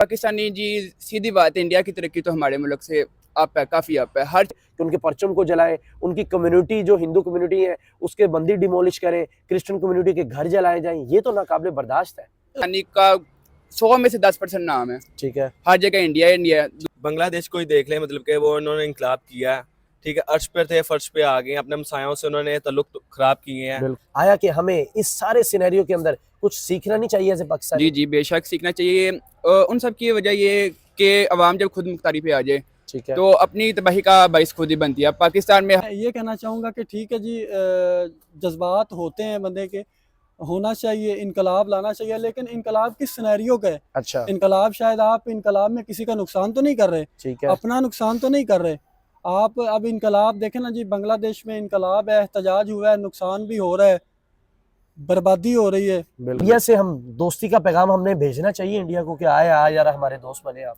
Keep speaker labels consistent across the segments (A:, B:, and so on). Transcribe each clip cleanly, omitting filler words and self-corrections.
A: पाकिस्तानी जी सीधी बात है, इंडिया की तरक्की तो हमारे मुल्क से अप है, काफ़ी अप है। हर
B: कि उनके परचम को जलाएं, उनकी कम्युनिटी जो हिंदू कम्युनिटी है उसके मंदिर डिमोलिश करें, क्रिश्चियन कम्युनिटी के घर जलाए जाएं, ये तो नाकाबिले बर्दाश्त है।
A: पाकिस्तानी का 100 में से 10% नाम है,
B: ठीक है,
A: हर जगह इंडिया इंडिया।
C: बांग्लादेश को ही देख लें, मतलब कि वो उन्होंने इंकलाब किया है, ठीक है, अर्श पर थे फर्श पे आ गए, अपने हमसायों से उन्होंने ताल्लुक खराब किए हैं।
B: बिल्कुल। आया कि हमें इस सारे सिनेरियो के अंदर कुछ सीखना नहीं चाहिए ऐसे पाकिस्तान?
A: जी जी बेशक सीखना चाहिए। उन सब की वजह ये कि अवाम जब खुद मुख्तारी पे आ जाए
B: ठीक है,
A: तो अपनी तबाही का बाइस खुद ही बनती है। पाकिस्तान में
D: ये कहना चाहूँगा कि ठीक है जी, जज्बात होते हैं बंदे के, होना चाहिए, इनकलाब लाना चाहिए, लेकिन इनकलाब किस सिनेरियो का है?
B: अच्छा,
D: इनकलाब शायद आप इनकलाब में किसी का नुकसान तो नहीं कर रहे,
B: ठीक है,
D: अपना नुकसान तो नहीं कर रहे आप। अब इनकलाब देखें ना जी, बांग्लादेश में इनकलाब है, एहतजाज हुआ है, नुकसान भी हो रहा है, बर्बादी हो रही है।
B: इंडिया से हम दोस्ती का पैगाम हमने भेजना चाहिए इंडिया को कि आए आ यार हमारे दोस्त बने आप।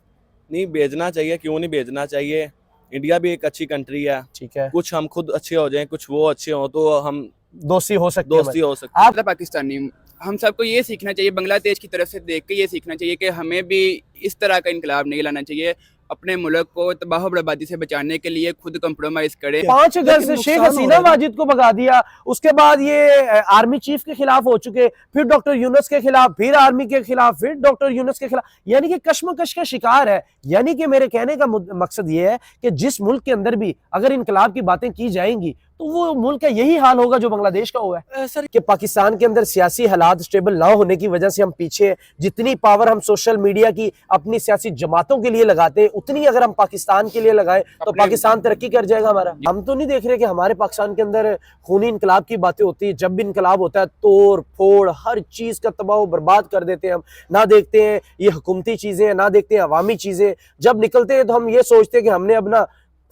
C: नहीं भेजना चाहिए, क्यों नहीं भेजना चाहिए? इंडिया भी एक अच्छी कंट्री है,
B: ठीक है,
C: कुछ हम खुद अच्छे हो जाएं, कुछ वो अच्छे हो तो हम
B: दोस्ती हो सकती है
C: दोस्ती हो सकती है।
B: आप
A: पाकिस्तानी हम सबको ये सीखना चाहिए, बांग्लादेश की तरफ से देख के ये सीखना चाहिए कि हमें भी इस तरह का इनकलाब नहीं लाना चाहिए। अपने मुल्क को तबाह बर्बादी से बचाने के लिए खुद कंप्रोमाइज करें।
B: 5 अगस्त से शेख हसीना माजिद को भगा दिया, उसके बाद ये आर्मी चीफ के खिलाफ हो चुके, फिर डॉक्टर यूनुस के खिलाफ, फिर आर्मी के खिलाफ, फिर डॉक्टर यूनुस के खिलाफ, यानी कि कश्मकश का शिकार है। यानी कि मेरे कहने का मकसद ये है कि जिस मुल्क के अंदर भी अगर इनकलाब की बातें की जाएंगी तो वो मुल्क का यही हाल होगा जो बांग्लादेश का हुआ है।
D: सर
B: कि पाकिस्तान के अंदर सियासी हालात स्टेबल ना होने की वजह से हम पीछे हैं। जितनी पावर हम सोशल मीडिया की अपनी सियासी जमातों के लिए लगाते हैं, उतनी अगर हम पाकिस्तान के लिए लगाएं तो पाकिस्तान तरक्की कर जाएगा हमारा। हम तो नहीं देख रहे कि हमारे पाकिस्तान के अंदर खूनी इनकलाब की बातें होती है। जब भी इनकलाब होता है तोड़ फोड़ हर चीज का तबाह बर्बाद कर देते हैं। हम ना देखते हैं ये हुकूमती चीजें, ना देखते हैं अवामी चीजें। जब निकलते हैं तो हम ये सोचते हैं कि हमने अपना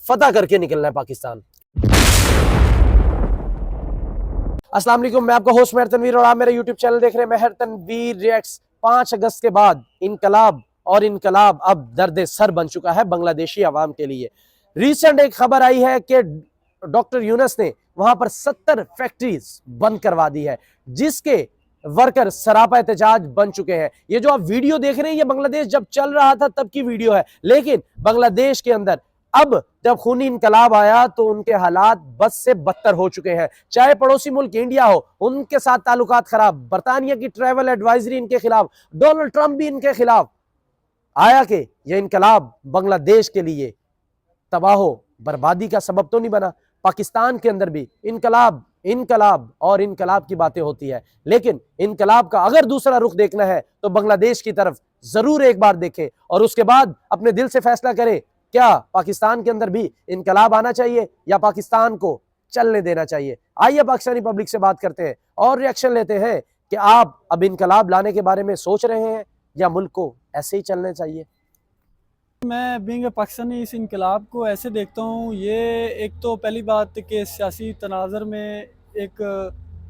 B: फतह करके निकलना है पाकिस्तान। अस्सलाम वालेकुम, मैं आपका होस्ट मेहर तनवीर और आप मेरा यूट्यूब चैनल देख रहे हैं मेहर तनवीर रिएक्ट्स। 5 अगस्त के बाद इनकलाब और इनकलाब अब दर्द सर बन चुका है बांग्लादेशी अवाम के लिए। रिसेंट एक खबर आई है कि डॉक्टर यूनुस ने वहां पर 70 फैक्ट्रीज बंद करवा दी है, जिसके वर्कर सरापा एहतजाज बन चुके हैं। ये जो आप वीडियो देख रहे हैं ये बांग्लादेश जब चल रहा था तब की वीडियो है, लेकिन बांग्लादेश के अंदर अब जब खूनी इनकलाब आया तो उनके हालात बद से बदतर हो चुके हैं। चाहे पड़ोसी मुल्क इंडिया हो, उनके साथ ताल्लुकात खराब, बरतानिया की ट्रैवल एडवाइजरी इनके खिलाफ, डोनाल्ड ट्रंप भी इनके खिलाफ। आया कि यह इनकलाब बांग्लादेश के लिए तबाहो बर्बादी का सबब तो नहीं बना। पाकिस्तान के अंदर भी इनकलाब इनकलाब और इनकलाब की बातें होती है, लेकिन इनकलाब का अगर दूसरा रुख देखना है तो बांग्लादेश की तरफ जरूर एक बार देखें और उसके बाद अपने दिल से फैसला करें, क्या पाकिस्तान के अंदर भी इनकलाब आना चाहिए या पाकिस्तान को चलने देना चाहिए। आइए पाकिस्तानी पब्लिक से बात करते हैं और रिएक्शन लेते हैं कि आप अब इनकलाब लाने के बारे में सोच रहे हैं या मुल्क को ऐसे ही चलने चाहिए।
D: मैं बीइंग पाकिस्तानी इस इनकलाब को ऐसे देखता हूँ, ये एक तो पहली बात कि सियासी तनाज़र में एक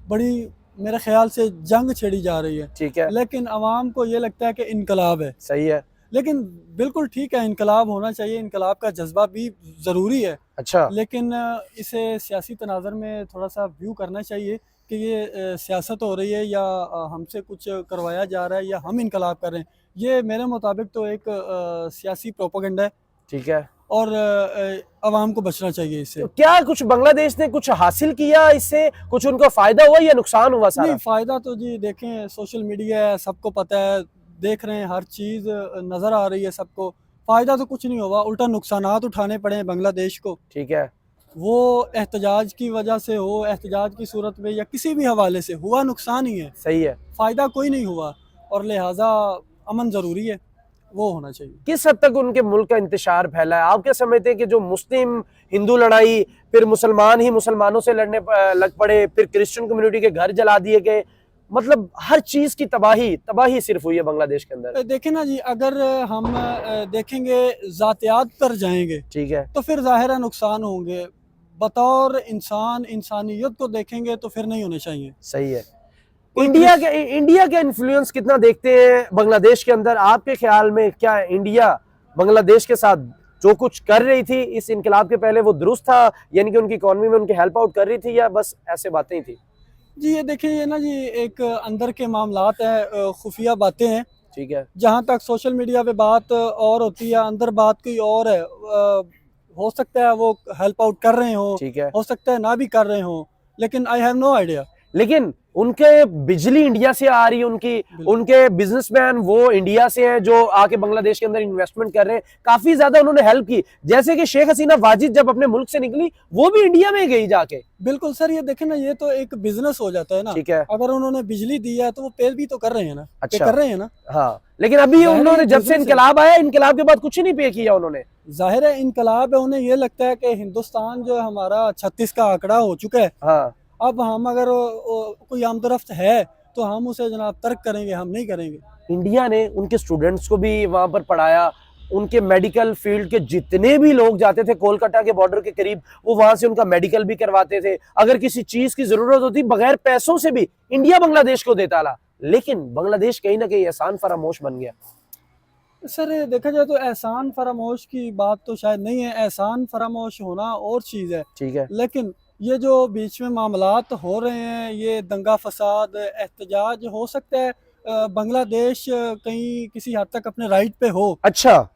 D: बड़ी मेरे ख्याल से जंग छेड़ी जा रही है।
B: ठीक है,
D: लेकिन अवाम को ये लगता है कि इनकलाब है,
B: सही है,
D: लेकिन बिल्कुल ठीक है, इनकलाब होना चाहिए, इनकलाब का जज्बा भी ज़रूरी है।
B: अच्छा,
D: लेकिन इसे सियासी तनाज़र में थोड़ा सा व्यू करना चाहिए कि ये सियासत हो रही है या हमसे कुछ करवाया जा रहा है या हम इनकलाब कर रहे हैं। ये मेरे मुताबिक तो एक सियासी प्रोपेगेंडा है
B: ठीक है।
D: और अवाम को बचना चाहिए इससे।
B: तो क्या कुछ बांग्लादेश ने कुछ हासिल किया इससे, कुछ उनको फायदा हुआ या नुकसान हुआ सारा?
D: नहीं, फ़ायदा तो जी देखें, सोशल मीडिया है, सबको पता है, देख रहे हैं, हर चीज़ नज़र आ रही है सबको। फ़ायदा तो कुछ नहीं हुआ, उल्टा नुकसानात उठाने पड़े हैं बांग्लादेश को।
B: ठीक है,
D: वो एहतजाज की वजह से हो, एहतजाज की सूरत में या किसी भी हवाले से हुआ नुकसान ही है,
B: सही है।
D: फ़ायदा कोई नहीं हुआ और लिहाजा अमन ज़रूरी है, वो होना चाहिए।
B: किस हद तक उनके मुल्क का इंतशार फैला है? आप क्या समझते हैं कि जो मुस्लिम हिंदू लड़ाई, फिर मुसलमान ही मुसलमानों से लड़ने लग पड़े, फिर क्रिश्चियन कम्युनिटी के घर जला दिए गए, मतलब हर चीज की तबाही सिर्फ हुई है बांग्लादेश के अंदर?
D: देखें ना जी, अगर हम देखेंगे ज़ातियात पर जाएंगे
B: ठीक है,
D: तो फिर ज़ाहिर है नुकसान होंगे। बतौर इंसान इंसानियत को देखेंगे तो फिर नहीं होने चाहिए।
B: सही है। इंडिया के इन्फ्लुएंस कितना देखते हैं बांग्लादेश के अंदर? आपके ख्याल में क्या इंडिया बांग्लादेश के साथ जो कुछ कर रही थी इस इनकलाब के पहले वो दुरुस्त था, यानी कि उनकी इकॉनमी में उनकी हेल्प आउट कर रही थी, या बस ऐसे बातें ही थी?
D: जी ये देखिए, ये ना जी एक अंदर के मामलात है, खुफिया बातें हैं
B: ठीक है,
D: जहाँ तक सोशल मीडिया पे बात और होती है, अंदर बात कोई और है। हो सकता है वो हेल्प आउट कर रहे हो
B: ठीक है।
D: हो सकता है ना भी कर रहे हो, लेकिन आई हैव नो आइडिया।
B: लेकिन उनके बिजली इंडिया से आ रही है, उनके बिजनेसमैन वो इंडिया से हैं जो आके बांग्लादेश के अंदर इन्वेस्टमेंट कर रहे हैं, काफी ज्यादा उन्होंने हेल्प की। जैसे कि शेख हसीना वाजिद जब अपने मुल्क से निकली वो भी इंडिया में गई जाके।
D: बिल्कुल सर, ये देखें ना, ये तो एक बिजनेस हो जाता है ना।
B: ठीक है,
D: अगर उन्होंने बिजली दी है तो वो पे भी तो कर रहे हैं ना, पे
B: अच्छा।
D: कर रहे हैं ना।
B: हाँ, लेकिन अभी
D: जाहिर है
B: उन्होंने
D: ये
B: जब से
D: business है।
B: इनकलाब आया, इनकलाब के बाद कुछ ही नहीं पे किया उन्होंने।
D: जाहिर है इनकलाब है, उन्हें ये लगता है कि हिंदुस्तान जो है हमारा 36 का आंकड़ा हो चुका है।
B: हाँ,
D: अब हम अगर कोई आमदरफ्त है तो हम उसे जनाब तर्क करेंगे, हम नहीं करेंगे।
B: इंडिया ने उनके स्टूडेंट्स को भी वहां पर पढ़ाया, उनके मेडिकल फील्ड के जितने भी लोग जाते थे कोलकाता के बॉर्डर के करीब, वो वहां से उनका मेडिकल भी करवाते थे। अगर किसी चीज की जरूरत होती बगैर पैसों से भी इंडिया बांग्लादेश को देता ला। लेकिन बांग्लादेश कहीं ना कहीं एहसान फरामोश बन गया।
D: सर देखा जाए तो एहसान फरामोश की बात तो शायद नहीं है, एहसान फरामोश होना और चीज़ है।
B: ठीक है,
D: लेकिन ये जो बीच में मामलात हो रहे हैं, ये दंगा फसाद एहतजाज, हो सकता है बांग्लादेश कहीं किसी हद तक अपने राइट पे हो,
B: अच्छा,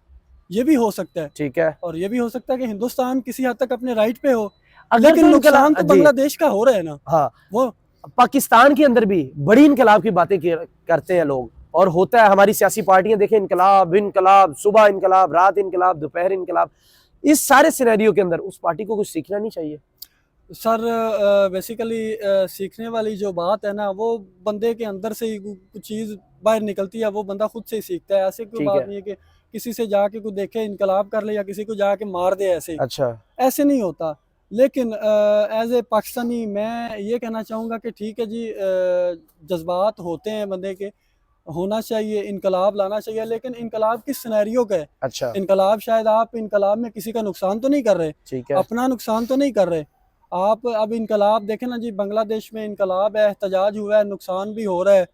D: ये भी हो सकता है।
B: ठीक है।
D: और ये भी हो सकता है कि हिंदुस्तान किसी हद तक अपने राइट पे हो,
B: अगर
D: लेकिन
B: तो
D: नुकसान तो
B: जी,
D: बांग्लादेश का हो रहा है ना।
B: हाँ,
D: वो
B: पाकिस्तान के अंदर भी बड़ी इनकलाब की बातें करते हैं लोग, और होता है। हमारी सियासी पार्टियां देखें, इनकलाब इनकलाब, सुबह इनकलाब, रात इनकलाब, दोपहर इनकलाब। इस सारे सिनेरियो के अंदर उस पार्टी को कुछ सीखना नहीं चाहिए?
D: सर बेसिकली सीखने वाली जो बात है ना, वो बंदे के अंदर से ही कुछ चीज़ बाहर निकलती है, वो बंदा खुद से ही सीखता है। ऐसे कोई
B: ठीक
D: बात
B: है,
D: नहीं है कि किसी से जाके कोई देखे इनकलाब कर ले या किसी को जाके मार दे, ऐसे
B: अच्छा,
D: ऐसे नहीं होता। लेकिन एज ए पाकिस्तानी मैं ये कहना चाहूँगा कि ठीक है जी, जज्बात होते हैं बंदे के, होना चाहिए, इनकलाब लाना चाहिए, लेकिन इनकलाब किस सिनेरियो का है।
B: अच्छा,
D: इनकलाब शायद आप इनकलाब में किसी का नुकसान तो नहीं कर रहे,
B: ठीक है,
D: अपना नुकसान तो नहीं कर रहे आप। अब इनकलाब देखें ना जी, बांग्लादेश में इनकलाब है, एहतजाज हुआ है, नुकसान भी हो रहा है,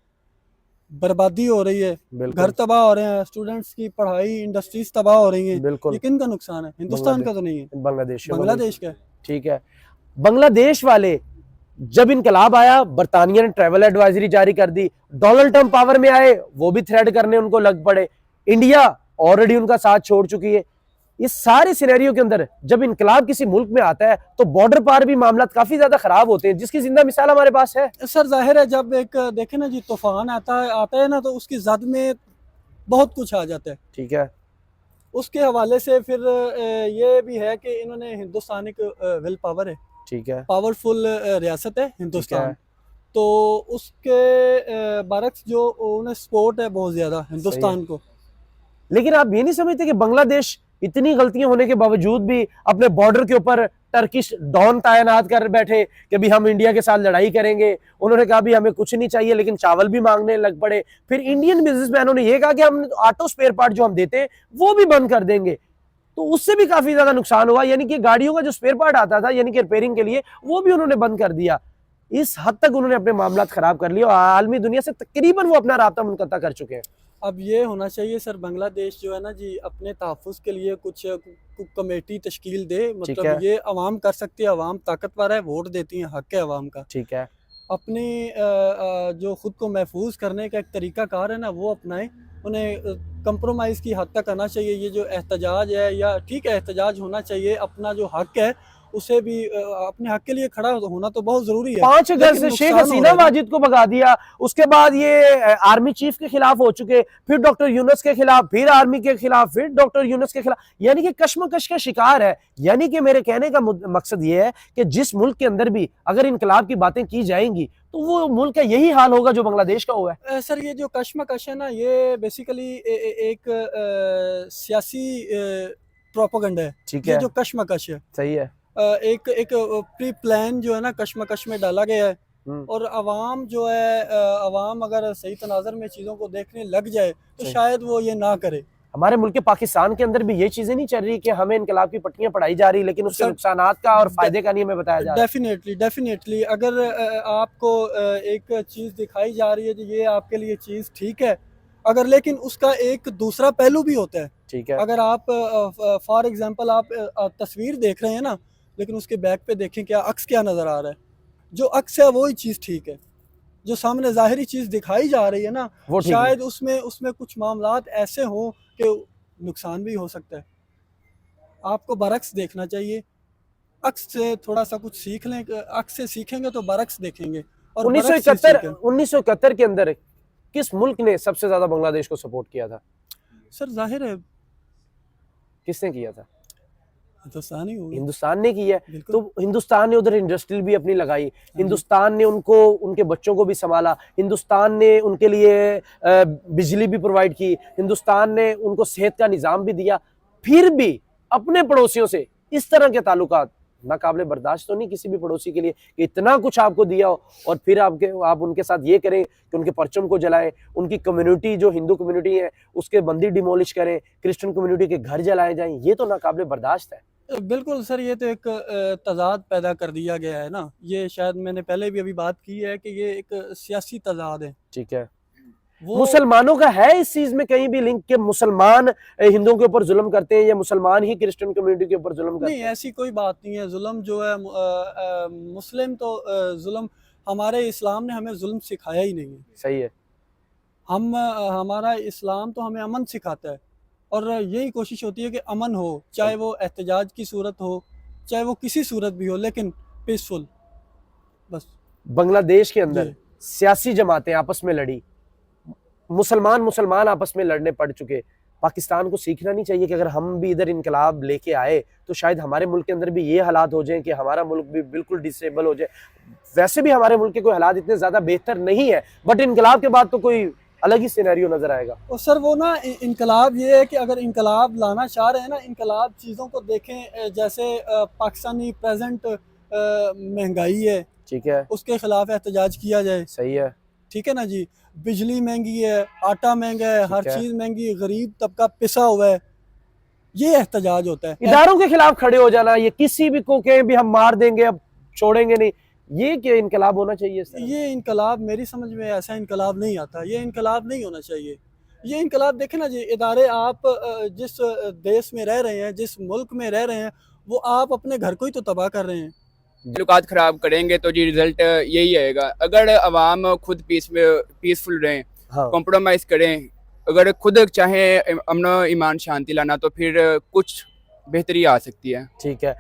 D: बर्बादी हो रही है, घर
B: बिल्कुल,
D: तबाह हो रहे हैं, स्टूडेंट्स की पढ़ाई, इंडस्ट्रीज तबाह हो रही हैं।
B: बिल्कुल।
D: ये किन का नुकसान है? हिंदुस्तान का तो नहीं है,
B: बांग्लादेश,
D: बांग्लादेश का है।
B: ठीक है। बांग्लादेश वाले, जब इनकलाब आया, बरतानिया ने ट्रैवल एडवाइजरी जारी कर दी, डोनाल्ड ट्रंप पावर में आए, वो भी थ्रेड करने उनको लग पड़े, इंडिया ऑलरेडी उनका साथ छोड़ चुकी है। इस सारे सिनेरियो के अंदर जब इनकलाब किसी मुल्क में आता है तो बॉर्डर पार भी मामला काफी ज्यादा खराब होते हैं, जिसकी जिंदा मिसाल हमारे पास है।
D: सर जाहिर है, जब एक देखे ना जी तूफान आता है ना, तो उसकी जद में बहुत कुछ आ जाता है।
B: ठीक है,
D: उसके हवाले से फिर ये भी है कि इन्होंने, हिंदुस्तान एक विल पावर है,
B: ठीक है,
D: पावरफुल रियासत है
B: ठीक है।
D: हिंदुस्तान। तो उसके बरक्स जो उन्हें सपोर्ट है बहुत ज्यादा हिंदुस्तान को।
B: लेकिन आप ये नहीं समझते कि बांग्लादेश इतनी गलतियां होने के बावजूद भी अपने बॉर्डर के ऊपर टर्किश डॉन तैनात कर बैठे कि भी हम इंडिया के साथ लड़ाई करेंगे। उन्होंने कहा भी हमें कुछ नहीं चाहिए, लेकिन चावल भी मांगने लग पड़े। फिर इंडियन बिजनेसमैनों ने यह कहा कि हम ऑटो स्पेयर पार्ट जो हम देते हैं वो भी बंद कर देंगे। तो उससे भी काफी ज्यादा नुकसान हुआ, यानी कि गाड़ियों का जो स्पेयर पार्ट आता था यानी कि रिपेयरिंग के लिए, वो भी उन्होंने बंद कर दिया। इस हद तक उन्होंने अपने मामला खराब कर लिए और आलमी दुनिया से तकरीबन वो अपना राब्ता मुनक़ता कर चुके हैं।
D: अब ये होना चाहिए सर, बांग्लादेश जो है ना जी, अपने तहफ़्फ़ुज़ के लिए कुछ कमेटी तश्कील दे।
B: है।
D: मतलब ये अवाम कर सकती है, अवाम ताकतवर है, वोट देती है, हक है अवाम का।
B: ठीक है,
D: अपनी जो ख़ुद को महफूज करने का एक तरीक़ाकार है ना, वो अपनाएं। उन्हें कंप्रोमाइज़ की हद तक आना चाहिए। ये जो एहतजाज है, या ठीक है एहतजाज होना चाहिए, अपना जो हक है उसे भी अपने हक के लिए खड़ा होना तो बहुत जरूरी है।
B: 5 अगस्त से शेख हसीना वाजिद को भगा दिया, उसके बाद ये आर्मी चीफ के खिलाफ हो चुके, फिर डॉक्टर यूनुस के खिलाफ, फिर आर्मी के खिलाफ, फिर डॉक्टर यूनुस के खिलाफ, यानी कि कश्मकश का शिकार है। यानी कि मेरे कहने का मकसद ये है कि जिस मुल्क के अंदर भी अगर इनकलाब की बातें की जाएंगी तो वो मुल्क का यही हाल होगा जो बांग्लादेश का हुआ है।
D: सर ये जो कश्मकश है ना, ये बेसिकली एक सियासी प्रोपेगेंडा है।
B: ठीक
D: ये
B: है,
D: जो कश्मकश है,
B: सही है।
D: एक प्री प्लान जो है ना कश्मकश में डाला गया है। और अवाम जो है, अवाम अगर सही तनाज़र में चीज़ों को देखने लग जाए तो शायद वो ये ना करे।
B: हमारे मुल्क के पाकिस्तान के अंदर भी ये चीजें नहीं चल रही कि हमें इनकलाब की पट्टियां पढ़ाई जा रही, लेकिन उसके नुकसानात का और फायदे का नहीं हमें बताया जा रहा।
D: डेफिनेटली अगर आपको एक चीज़ दिखाई जा रही है कि ये आपके लिए चीज़ ठीक है, अगर, लेकिन उसका एक दूसरा पहलू भी होता है।
B: ठीक है,
D: अगर आप फॉर एग्जांपल आप तस्वीर देख रहे हैं ना, लेकिन उसके बैक पे देखें क्या अक्स क्या नज़र आ रहा है, जो अक्स है वही चीज़ ठीक है। जो सामने ज़ाहिरी चीज़ दिखाई जा रही है ना,
B: वो ठीक नहीं।
D: शायद उसमें कुछ मामलात ऐसे हों कि नुकसान भी हो सकता है। आपको बरअक्स देखना चाहिए। अक्स से थोड़ा सा कुछ सीख लें, अक्स से सीखेंगे तो बरअक्स देखेंगे और बरअक्स से
B: 1971
D: सीखें।
B: 1971 के अंदर किस मुल्क ने सबसे ज्यादा बांग्लादेश को सपोर्ट किया था?
D: सर जाहिर है
B: किसने किया था?
D: हिंदुस्तान ही होगा।
B: हिंदुस्तान ने किया है।
D: बिल्कुल।
B: तो हिंदुस्तान ने उधर इंडस्ट्रियल भी अपनी लगाई, हिंदुस्तान ने उनको उनके बच्चों को भी संभाला, हिंदुस्तान ने उनके लिए बिजली भी प्रोवाइड की, हिंदुस्तान ने उनको सेहत का निज़ाम भी दिया। फिर भी अपने पड़ोसियों से इस तरह के ताल्लुकात नाकाबिले बर्दाश्त तो नहीं किसी भी पड़ोसी के लिए कि इतना कुछ आपको दिया हो और फिर आप उनके साथ ये करें कि उनके परचम को जलाएं, उनकी कम्युनिटी जो हिंदू कम्युनिटी है उसके मंदिर डिमोलिश करें, क्रिश्चियन कम्युनिटी के घर जलाए जाएं। ये तो नाकाबिले बर्दाश्त है।
D: बिल्कुल सर, ये तो एक तज़ाद पैदा कर दिया गया है ना। ये शायद मैंने पहले भी अभी बात की है कि ये एक सियासी तज़ाद है।
B: ठीक है।
D: वो
B: मुसलमानों का है इस चीज में कहीं भी लिंक के मुसलमान हिंदुओं के ऊपर जुल्म करते हैं या मुसलमान ही क्रिश्चियन कम्युनिटी के ऊपर जुल्म करते
D: नहीं,
B: हैं?
D: ऐसी कोई बात नहीं है। जुल्म जो है मुस्लिम तो जुल्म, हमारे इस्लाम ने हमें जुल्म सिखाया ही नहीं है।
B: सही है।
D: हमारा इस्लाम तो हमें अमन सिखाता है और यही कोशिश होती है कि अमन हो, चाहे वो एहतजाज की सूरत हो, चाहे वो किसी सूरत भी हो, लेकिन पीसफुल। बस
B: बांग्लादेश के अंदर
D: जी।
B: सियासी जमातें आपस में लड़ी, मुसलमान आपस में लड़ने पड़ चुके। पाकिस्तान को सीखना नहीं चाहिए कि अगर हम भी इधर इनकलाब लेके आए तो शायद हमारे मुल्क के अंदर भी ये हालात हो जाएं कि हमारा मुल्क भी बिल्कुल डिसेबल हो जाए। वैसे भी हमारे मुल्क के कोई हालात इतने ज्यादा बेहतर नहीं है, बट इनकलाब के बाद तो कोई अलग ही सिनेरियो नजर आएगा।
D: और सर वो ना इनकलाब ये है कि अगर इनकलाब लाना चाह रहे हैं ना, इनकलाब चीज़ों को देखें जैसे पाकिस्तानी प्रेजेंट महंगाई है,
B: ठीक है।
D: उसके खिलाफ एहतजाज किया जाए।
B: सही है।
D: ठीक है ना जी। बिजली महंगी है, आटा महंगा है, हर
B: है।
D: चीज़ महंगी, गरीब तबका पिसा हुआ है, ये एहतजाज होता है।
B: इदारों के खिलाफ खड़े हो जाना, ये किसी भी को कहें भी हम मार देंगे अब छोड़ेंगे नहीं, ये क्या इनकलाब होना चाहिए इस तरह?
D: ये इनकलाब मेरी समझ में ऐसा इनकलाब नहीं आता, ये इनकलाब नहीं होना चाहिए। ये इनकलाब देखें ना जी, इदारे आप जिस देश में रह रहे हैं, जिस मुल्क में रह रहे हैं, वो आप अपने घर को ही तो तबाह कर रहे हैं।
A: ताल्लुकात ख़राब करेंगे तो जी रिजल्ट यही आएगा। अगर आवाम खुद पीसफुल रहें,
B: हाँ।
A: कॉम्प्रोमाइज़ करें, अगर खुद चाहें अमन ईमान शांति लाना तो फिर कुछ बेहतरी आ सकती है।
B: ठीक है।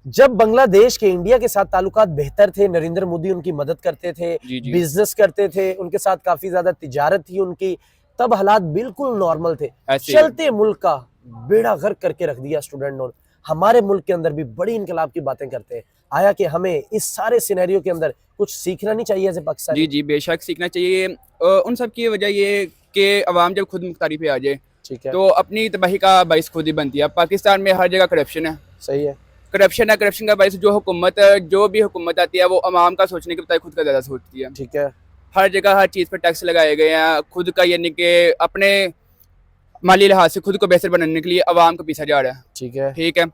B: जब बांग्लादेश के इंडिया के साथ ताल्लुकात बेहतर थे, नरेंद्र मोदी उनकी मदद करते थे,
A: जी जी।
B: बिजनेस करते थे, उनके साथ काफी ज्यादा तिजारत थी उनकी, तब हालात बिल्कुल नॉर्मल थे।
A: ऐसे ही।
B: चलते मुल्क का बेड़ा गर्क करके रख दिया स्टूडेंट ने। हमारे मुल्क के अंदर भी बड़ी इनकलाब की बातें करते हैं। आया कि हमें इस सारे सिनेरियो के अंदर कुछ सीखना नहीं चाहिए ऐसे पाकिस्तान?
A: जी जी, बेशक सीखना चाहिए। उन सब की वजह ये कि अवाम जब खुद मुख्तारी पे आ जाए
B: ठीक है।
A: तो अपनी तबाही का बाइस खुद ही बनती है। पाकिस्तान में हर जगह करप्शन है,
B: सही है।
A: करप्शन का बाइस जो भी हुकूमत आती है वो अवाम का सोचने के बजाय खुद का ज़्यादा सोचती है।
B: ठीक है।
A: हर जगह हर चीज़ पर टैक्स लगाए गए हैं, खुद का यानी कि अपने माली लिहाज से खुद को बेहतर बनाने के लिए अवाम को पीछा जा रहा है।
B: ठीक है।
A: ठीक है।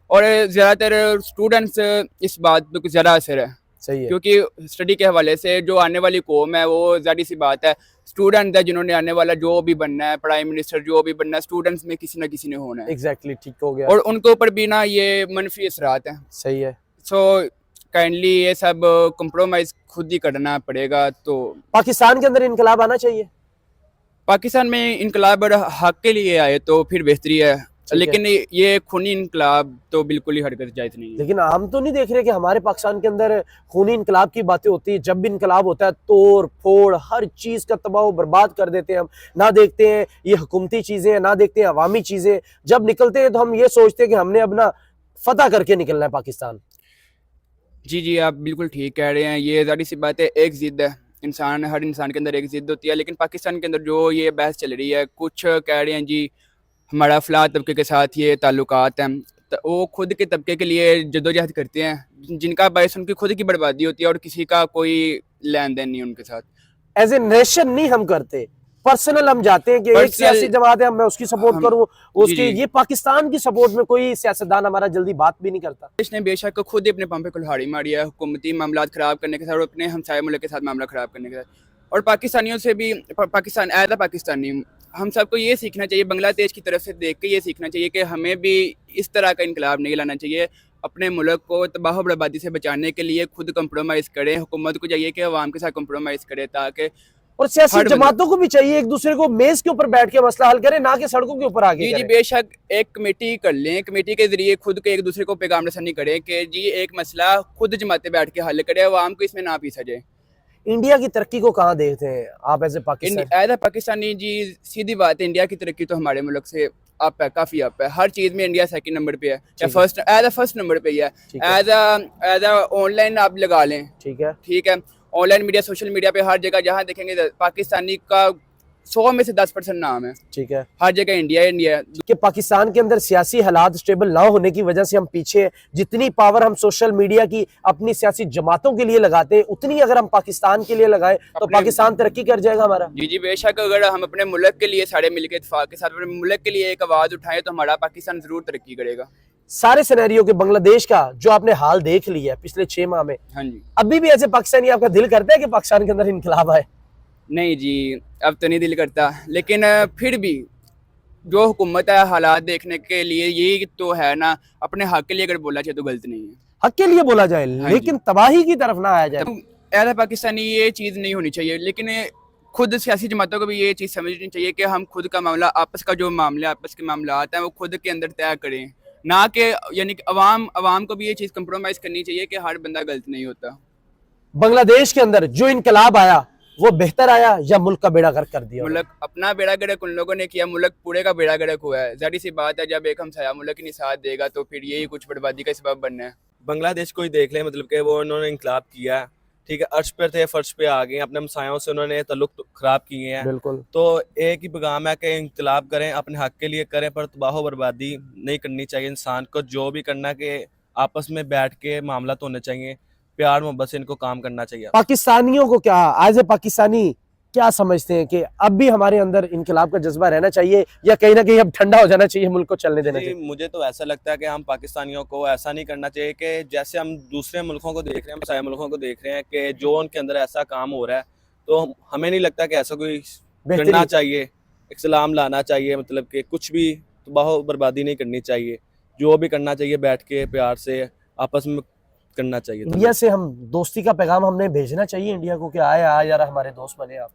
A: और ज़्यादातर स्टूडेंट्स इस बात पे कुछ ज़्यादा असर है,
B: सही है।
A: क्योंकि स्टडी के हवाले से जो आने वाली कौम है वो ज़ाहिर सी बात है, स्टूडेंट है जिन्होंने आने वाला जो भी बनना है, प्राइम मिनिस्टर जो भी बनना है, स्टूडेंट्स में किसी ना किसी ने होना है।
B: एग्जैक्टली, ठीक हो गया।
A: और उनके ऊपर भी ना ये मनफी असरात हैं।
B: सही है।
A: सो काइंडली ये सब कंप्रोमाइज़ खुद ही करना पड़ेगा। तो
B: पाकिस्तान के अंदर इनकलाब आना चाहिए।
A: पाकिस्तान में इनकलाब हक के लिए आए तो फिर बेहतरी है, लेकिन ये खूनी इनकलाब तो बिल्कुल ही हरकत जायज़ नहीं है।
B: लेकिन हम तो नहीं देख रहे कि हमारे पाकिस्तान के अंदर खूनी इनकलाब की बातें होती है। जब भी इनकलाब होता है तोड़ फोड़ हर चीज का तबाह बर्बाद कर देते हैं। हम ना देखते हैं ये हुकूमती चीजें हैं, ना देखते हैं अवामी चीजें। जब निकलते हैं तो हम ये सोचते हैं कि हमने अब ना फतह करके निकलना है पाकिस्तान।
A: जी जी, आप बिल्कुल ठीक कह रहे हैं। ये ज़ाहिर सी बात है, एक ज़िद है, हर इंसान के अंदर एक ज़िद होती है। लेकिन पाकिस्तान के अंदर जो ये बहस चल रही है, कुछ कह रहे हैं जी हमारा फ़लाँ तबके के साथ ये ताल्लुकात हैं, तो वो खुद के तबके के लिए जदोजहद करते हैं, जिनका बायस उनकी खुद की बर्बादी होती है और किसी का कोई लेन देन नहीं उनके साथ।
B: एज ए नेशन नहीं हम करते, पर्सनल हम जाते हैं कि एक
A: Personal-
B: सियासी जमात है, मैं उसकी सपोर्ट करूं, उसकी
A: जी।
B: ये पाकिस्तान की सपोर्ट में कोई सियासतदान हमारा जल्दी बात भी नहीं करता।
A: देश ने बेशक खुद ही अपने पंप पे कुल्हाड़ी मारी है, हुकूमती मामला ख़राब करने के साथ और अपने हमसाय मुल्क के साथ मामला ख़राब करने के साथ। और पाकिस्तानियों से भी पाकिस्तान एज अ पाकिस्तानी हम सबको ये सीखना चाहिए, बांग्लादेश की तरफ से देख के ये सीखना चाहिए कि हमें भी इस तरह का इनकलाब नहीं लाना चाहिए। अपने मुल्क को तबाह बर्बादी से बचाने के लिए खुद कंप्रोमाइज़ करें। हुकूमत को चाहिए कि अवाम के साथ कंप्रोमाइज़ करे, ताकि
B: और सियासी
A: हर बंदा-
B: जमातों को भी चाहिए एक दूसरे को मेज के ऊपर बैठ के मसला हल करे, ना कि सड़कों के ऊपर आगे
A: जी जी
B: करे।
A: बेशक एक कमेटी कर लें, कमेटी के जरिए खुद के एक दूसरे को पैगाम रसानी करें कि जी एक मसला खुद जमाते बैठ के हल करे, अवाम को इसमें ना पीसा जाए।
B: इंडिया की तरक्की को कहाँ देखते हैं आप as a Pakistan?
A: As a Pakistani जी सीधी बात है, इंडिया की तरक्की तो हमारे मुल्क से अप है, काफ़ी अप है। हर चीज़ में इंडिया सेकंड नंबर पे है, या फर्स्ट नंबर पे ही है।
B: ठीक है।
A: एज ऑनलाइन आप लगा लें,
B: ठीक है।
A: ठीक है, ऑनलाइन मीडिया सोशल मीडिया पे हर जगह जहाँ देखेंगे पाकिस्तानी का 100 में से 10% नाम है,
B: ठीक है
A: हर जगह इंडिया इंडिया।
B: कि पाकिस्तान के अंदर सियासी हालात स्टेबल ना होने की वजह से हम पीछे हैं। जितनी पावर हम सोशल मीडिया की अपनी सियासी जमातों के लिए लगाते हैं, उतनी अगर हम पाकिस्तान के लिए लगाएं तो
A: अपने-
B: पाकिस्तान तरक्की कर जाएगा हमारा।
A: जी जी बेशक अगर हम अपने मुल्क के लिए सारे मिलकर इत्तेफाक के साथ अपने मुल्क के लिए एक आवाज़ उठाएं तो हमारा पाकिस्तान ज़रूर तरक्की करेगा।
B: सारे सिनेरियो के बांग्लादेश का जो आपने हाल देख लिया है पिछले 6 माह में,
A: हाँ जी।
B: अभी भी ऐसे पाकिस्तानी आपका दिल करता है कि पाकिस्तान के अंदर इनकलाब आए?
A: नहीं जी, अब तो नहीं दिल करता, लेकिन फिर भी जो हुकूमत है हालात देखने के लिए ये तो है ना, अपने हक के लिए अगर बोला जाए तो गलत नहीं है।
B: हक के लिए बोला जाए,
A: हाँ
B: लेकिन तबाही की तरफ ना आया जाए।
A: तो ऐसा पाकिस्तानी ये चीज़ नहीं होनी चाहिए, लेकिन खुद सियासी जमातों को भी ये चीज़ समझनी चाहिए कि हम खुद का मामला, आपस का जो मामला आपस के मामला हैं वो खुद के अंदर तय करें, ना कि यानी कि अवाम को भी ये चीज़ कंप्रोमाइज़ करनी चाहिए कि हर बंदा गलत नहीं होता।
B: बांग्लादेश के अंदर जो इनकलाब आया वो बेहतर आया या मुल्क का बेड़ा गर्क कर दिया?
A: मुल्क अपना बेड़ा गर्क उन लोगों ने किया, मुल्क पूरे का बेड़ा गर्क हुआ है। जाहिर सी बात है, जब एक हमसाया मुल्क ही नहीं साथ देगा तो फिर यही कुछ बर्बादी का सबब बनना है।
C: बांग्लादेश को ही देख लें, मतलब कि वो उन्होंने इंकलाब किया है, ठीक है, अर्श पर थे फर्श पे आ गए, अपने हमसायों से उन्होंने तल्लुक खराब किए हैं।
B: बिल्कुल।
C: तो एक ही पैगाम है कि इंकलाब करें, अपने हक के लिए करें, पर तबाह बर्बादी नहीं करनी चाहिए। इंसान को जो भी करना कि आपस में बैठ के मामला तो होने चाहिए, प्यार मोहब्बत से इनको काम करना चाहिए।
B: पाकिस्तानियों को क्या एज ए पाकिस्तानी क्या समझते हैं कि अब भी हमारे अंदर इनकलाब का जज्बा रहना चाहिए या कहीं ना कहीं अब ठंडा हो जाना चाहिए, मुल्क को चलने देना
C: जी,
B: चाहिए?
C: मुझे तो ऐसा लगता है कि हम पाकिस्तानियों को ऐसा नहीं करना चाहिए कि जैसे हम दूसरे मुल्कों को देख रहे हैं, हमसाया मुल्कों को देख रहे हैं कि जो उनके अंदर ऐसा काम हो रहा है, तो हमें नहीं लगता कि ऐसा कोई
B: बेहतरीन।
C: करना चाहिए, इस्लाम लाना चाहिए, मतलब कि कुछ भी तबाह बर्बादी नहीं करनी चाहिए। जो भी करना चाहिए बैठ के प्यार से आपस में करना चाहिए।
B: इंडिया से हम दोस्ती का पैगाम हमने भेजना चाहिए इंडिया को कि आए आ यार हमारे दोस्त बने आप?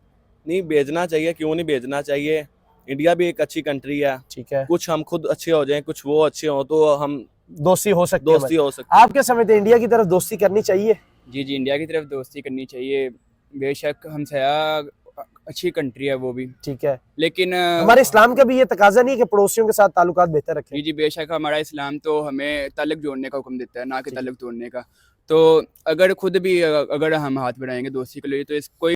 C: नहीं भेजना चाहिए, क्यों नहीं भेजना चाहिए। इंडिया भी एक अच्छी कंट्री है,
B: ठीक है,
C: कुछ हम खुद अच्छे हो जाएं, कुछ वो अच्छे हों, तो हम
B: दोस्ती हो सकती है
C: दोस्ती
B: हमारी।
C: हो सकती है।
B: आप क्या समझते हैं, इंडिया की तरफ दोस्ती करनी चाहिए?
A: जी जी इंडिया की तरफ दोस्ती करनी चाहिए, बेशक हमसाया अच्छी कंट्री है वो भी,
B: ठीक है,
A: लेकिन
B: हमारे इस्लाम का भी ये तकाजा नहीं है कि पड़ोसियों के साथ ताल्लुकात बेहतर रखें?
A: जी जी बेशक हमारा इस्लाम तो हमें ताल्लुक जोड़ने का हुक्म देता है, ना कि
B: ठीक है।
A: ताल्लुक तोड़ने का। तो अगर खुद भी अगर हम हाथ बढ़ाएंगे दोस्ती के लिए तो इस कोई